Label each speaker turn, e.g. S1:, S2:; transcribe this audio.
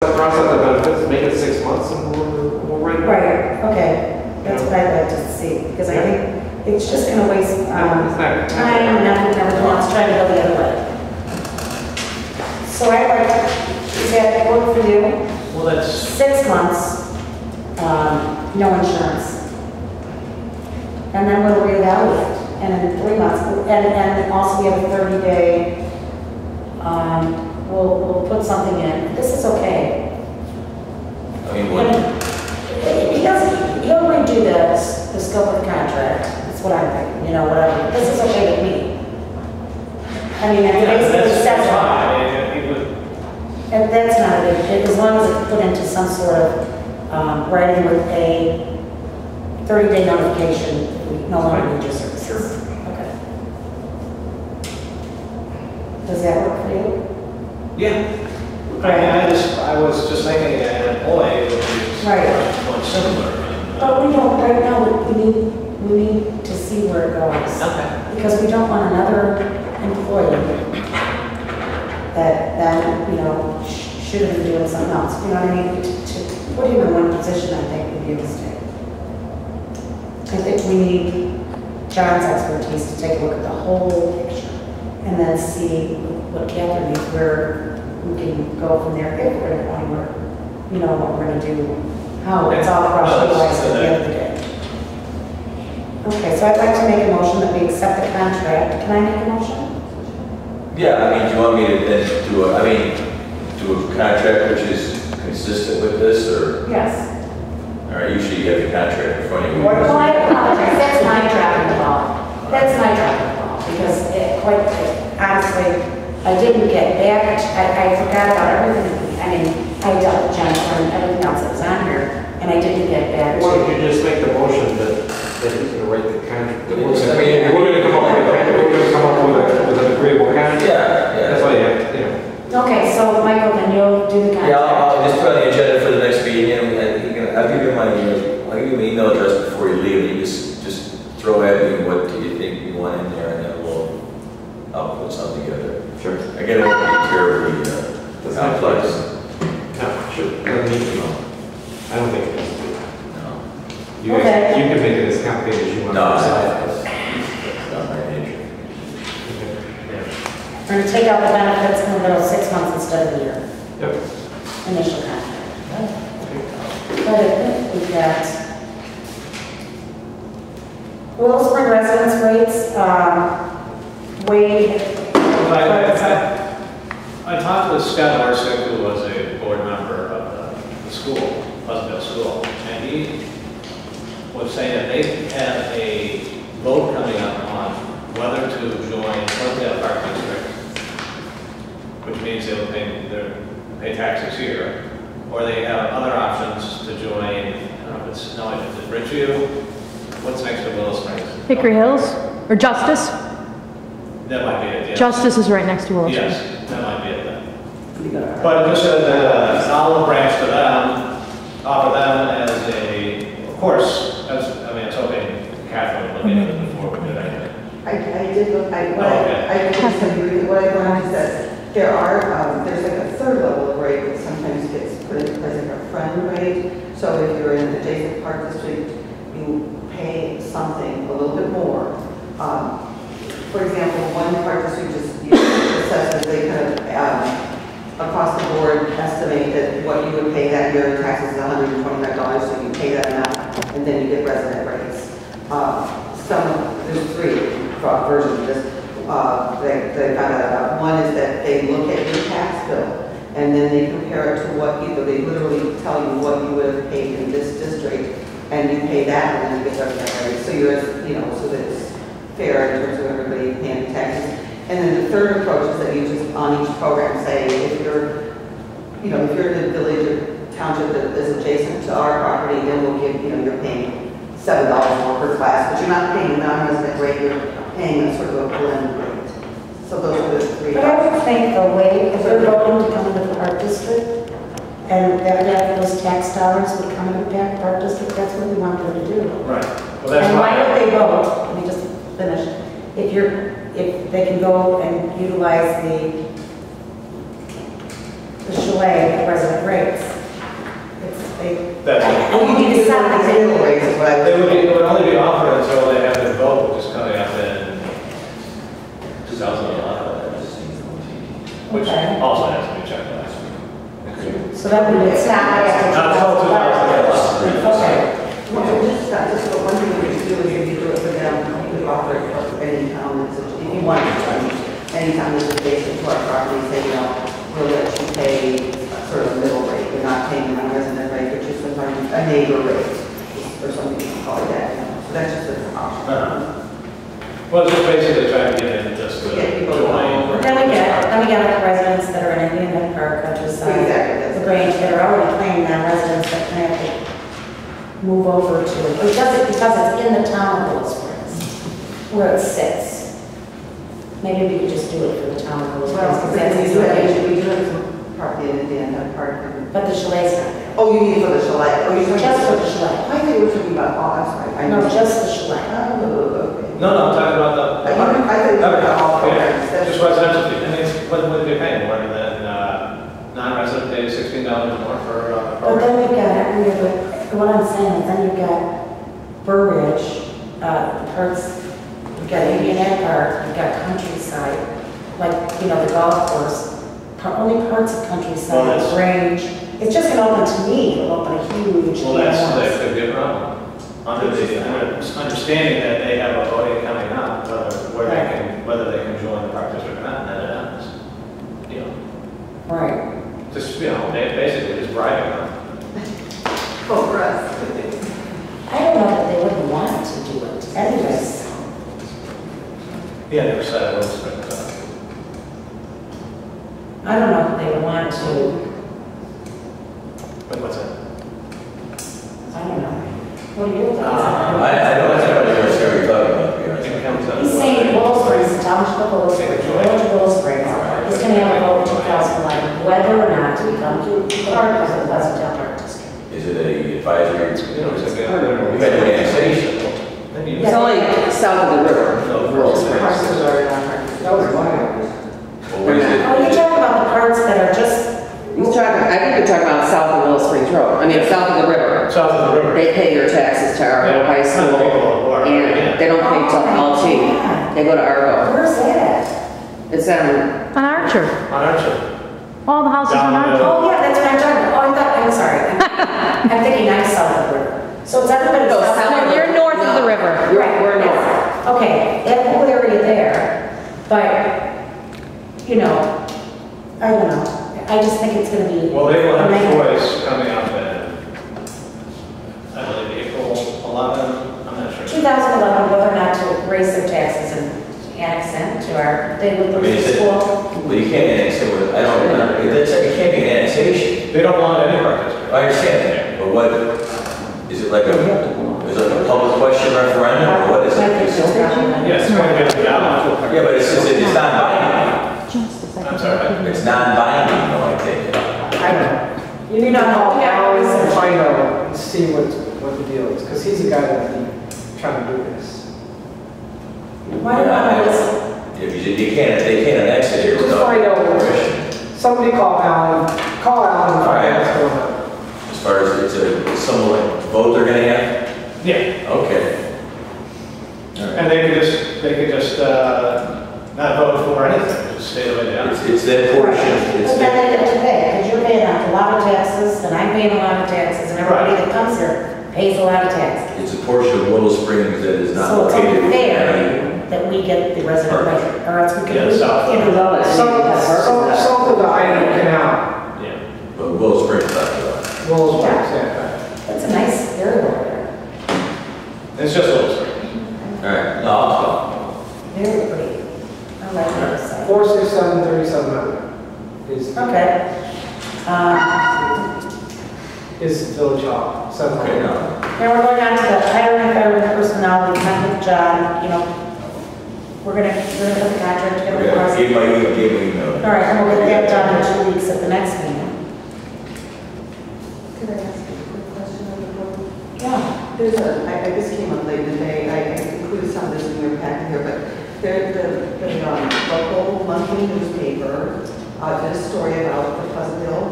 S1: Process the benefits, make it 6 months, and we'll write it.
S2: Right, okay, that's what I'd like to see, because I think it's just gonna waste, time and effort and everything else, trying to go the other way. So I'd like, is that work for you?
S3: Well, that's,
S2: 6 months, no insurance. And then we'll reevaluate, and in 3 months, and also we have a 30-day, we'll put something in. This is okay.
S4: I mean, what?
S2: He'll redo the scope of the contract, that's what I'm thinking, you know, whatever. This is okay with me. I mean, it's basically
S3: that's
S2: says,
S3: fine. It would,
S2: and that's not a big, as long as it's put into some sort of, writing with a 30-day notification, if we no longer need your services. Okay. Does that work for you?
S3: yeah. I was just thinking an employee would be
S2: Right.
S3: somewhat similar.
S2: But we don't, right now, we need to see where it goes.
S3: Okay.
S2: Because we don't want another employee that then, you know, should have been doing something else. You know what I mean? To put him in one position, I think would be a mistake. I think we need John's expertise to take a look at the whole picture and then see what Catherine needs, where we can go from there if we're at a point where, you know, what we're gonna do, how it's all professionalized at the end of the day. Okay, so I'd like to make a motion that we accept the contract. Can I make a motion?
S4: Yeah, I mean, do you want me to then do a contract which is consistent with this, or?
S2: Yes.
S4: All right, usually you have the contract in front of you.
S2: Well, I apologize, that's my dropping the ball. That's my dropping the ball, because honestly, I didn't get back, I forgot about everything. I mean, I dealt with Jennifer and everything else that was on here, and I didn't get back
S1: Why
S2: to.
S1: don't you just make the motion that he's gonna write the contract? That we're gonna come up with a contract, we're gonna come up with an agreeable contract.
S4: Yeah,
S1: That's why you have, you know.
S2: Okay, so Michael, then you'll do the contract.
S4: Yeah, I'll just put on the agenda for the next meeting, and I'll give you my email address before you leave, and you just throw at me what do you think you want in there, and then I'll put something together.
S1: Sure.
S4: Again, it won't be terribly complex.
S1: No, sure. I don't need to know. I don't think it has to be.
S4: No.
S1: You guys,
S2: Okay.
S1: you can make it as complicated as you want.
S4: No,
S1: yourself.
S4: it's not my nature.
S2: We're gonna take out the benefits and we'll go 6 months instead of a year,
S1: Yep.
S2: initial contract. But I think we've got Willow Spring residence rates, Wade.
S3: I talked with Scott Marsick, who was a board member of the school, Pleasantville School, and he was saying that they have a vote coming up on whether to join Pleasantville Park District, which means they will pay taxes here, or they have other options to join, I don't know if it's, no, it's Ridgeview. What's next to Willow Springs?
S5: Hickory Hills or Justice?
S3: That might be it, yeah.
S5: Justice is right next to Willow Springs.
S3: Yes, that might be it then. But it just said that I'll branch to them, offer them as of course, I mean, it's hoping Catherine will look into it before we do anything.
S6: I did look, I just agree with what I learned is that there are, there's like a third level of rate that sometimes gets put in place, like a friend rate. So if you're in an adjacent park district, you pay something a little bit more. For example, one park district just assesses, they kind of, across the board estimate that what you would pay that year in taxes is $125, so you pay that amount, and then you get resident rates. There's 3 versions of this. They found out about. One is that they look at your tax bill, and then they compare it to what they literally tell you what you would have paid in this district, and you pay that, and then you get resident rates. So you're, so that it's fair in terms of everybody paying taxes. And then the third approach is that you just on each program say if you're in a village or township that is adjacent to our property, then we'll give, you're paying $7 more per class, but you're not paying a non-resident rate, you're paying a sort of a blend rate. So those are the 3.
S2: But I would think the way, if they're voting to come into the park district, and that those tax dollars would come into the park district, that's what we want them to do.
S3: Right. Well, that's
S2: And why
S3: why.
S2: would they vote? Let me just finish. If they can go and utilize the chalet at resident rates,
S6: I
S3: It
S6: was.
S3: would only be offered until they have their vote, which is coming up in 2011, which
S2: Okay.
S3: also has to be checked out.
S2: So that would, it's not after
S3: Not until
S2: 2011. Okay.
S6: Well, just one thing we could do is if you do it for them, we offer it for any town that's, if you want to, any town that's adjacent to our property, say, you know, we'll let you pay sort of a middle rate, we're not paying a resident rate, which is sometimes a neighbor rate, or something you can call it that, you know, so that's just an option.
S3: Well, just basically trying to get in just to
S6: Get people
S3: join.
S2: Then we get like residents that are in Indian Head Park, countryside,
S6: Exactly.
S2: the Grange, that are already paying that residents that kind of have to move over to, because it's in the town of Willow Springs, where it sits. Maybe we could just do it for the town of Willow
S6: Well,
S2: Springs, because
S6: because
S2: that's its location.
S6: we do have some property in Indiana Park.
S2: But the chalet's not there.
S6: Oh, you mean for the chalet? Oh, you're
S2: Just for
S6: talking
S2: the chalet.
S6: I think we were talking about, oh, I'm sorry. I
S2: No,
S6: missed-
S2: just the chalet.
S6: Oh, okay.
S3: No, I'm talking about the.
S6: I thought you were talking about all programs.
S3: Yeah, just residential fee. I mean, what would they pay more than non-resident pay $16 more for a
S2: But
S3: program?
S2: then we've got, what I'm saying is then you've got Burbridge, parts, you've got Indian Head Park, you've got countryside, like, you know, the golf course, only parts of
S3: Well,
S2: countryside,
S3: that's-
S2: Grange. It's just gonna open to me, it'll open a huge.
S3: Well,
S2: can of
S3: that
S2: worms.
S3: could be a problem. Under the understanding that they have a voting coming up, whether they can join the park district or not, and then it happens. You know,
S2: Right.
S3: just, you know, basically just bribing them.
S6: Oh, for us.
S2: I don't know that they wouldn't want to do it anyways.
S3: Yeah, they were set up, but,
S2: I don't know if they would want to,
S3: what's that?
S2: I don't know. What do you think?
S4: I don't understand what you're talking about, to be honest.
S3: It comes up.
S2: He's saying Willow Springs, the township of Willow Springs, the village of Willow Springs, is going to have a vote in 2011, whether or not to become part of the Pleasantville Park District.
S4: Is it a advisory?
S3: You know, it's like,
S4: We've had an annexation.
S7: It's only south of the river, of Willow Springs.
S6: Parsons are not Parsons.
S1: That was my idea.
S4: Well, what is it?
S2: Oh, you're talking about the parts that are just,
S7: He's talking, I think you're talking about south of Willow Springs Road, I mean, south of the river.
S3: South of the river.
S7: They pay their taxes to Argo High School, and they don't pay to LT, they go to Argo.
S2: where's that?
S7: It's,
S5: On Archer.
S3: On Archer.
S5: All the houses on
S3: Down the-
S5: Archer.
S2: Oh, yeah, that's what I'm talking about. Oh, I'm sorry. I'm thinking I'm south of the river. So it's everybody
S7: No,
S2: south of the
S7: south
S2: river.
S5: No, you're north of the river.
S7: we're north.
S2: Okay, that whole area there, but, you know, I don't know. I just think it's gonna be.
S3: Well, they will have a
S2: amazing.
S3: choice coming up in, I believe, April 11, I'm not sure.
S2: 2011, whether or not to raise their taxes and annex it to our, they would
S4: I mean,
S2: lose
S4: is
S2: the
S4: it,
S2: school.
S4: well, you can't annex it with, I don't, it can't be an annexation.
S3: They don't want any park district.
S4: I understand that, but what, is it like a public question referendum, or what is
S2: I think so.
S4: it?
S3: Yes, it's going to be a ballot.
S4: Yeah, but it's not binding.
S5: Justice, I
S3: I'm
S5: think
S3: sorry.
S5: I could-
S4: It's non-binding, though, I take it.
S1: I know. You need to call Alan and find out and see what the deal is, because he's the guy that be trying to do this.
S2: Why do I listen?
S4: Yeah, because they can't annex it here
S1: Just
S4: without
S1: find out.
S4: permission.
S1: Somebody call Alan and find out what's going on.
S4: As far as it's some like vote they're gonna have?
S3: Yeah,
S4: Okay. All right.
S3: and they could just not vote for anything, just stay the way they are.
S4: It's that portion, it's
S2: But
S4: that,
S2: then they have to pay, because you're paying a lot of taxes, and I'm paying a lot of taxes, and everybody that comes here pays a lot of taxes.
S4: it's a portion of Willow Springs that is not
S2: So it's
S4: located.
S2: unfair that we get the resident rate, or else we could.
S3: Yeah, south.
S2: you know,
S1: South of the Iron Canal,
S3: Yeah.
S4: But Willow Springs, not the
S1: Willow Springs, yeah.
S2: That's a nice area over there,
S3: It's just a little straight.
S4: All right, no, I'll
S2: very pretty. I like the other side.
S1: 46737 is,
S2: Okay.
S1: is Village Hall.
S4: stop. Okay, now,
S2: Now we're going on to the hiring and firing personnel, we met with John, you know, we're gonna put the contract together. for us.
S4: okay, give my email.
S2: All right, and we'll get that done in 2 weeks at the next meeting.
S6: Could I ask you a quick question on the board?
S2: Yeah.
S6: There's I just came up late in the day, I included some of this in your packet here, but the local monthly newspaper did a story about the Pleasantville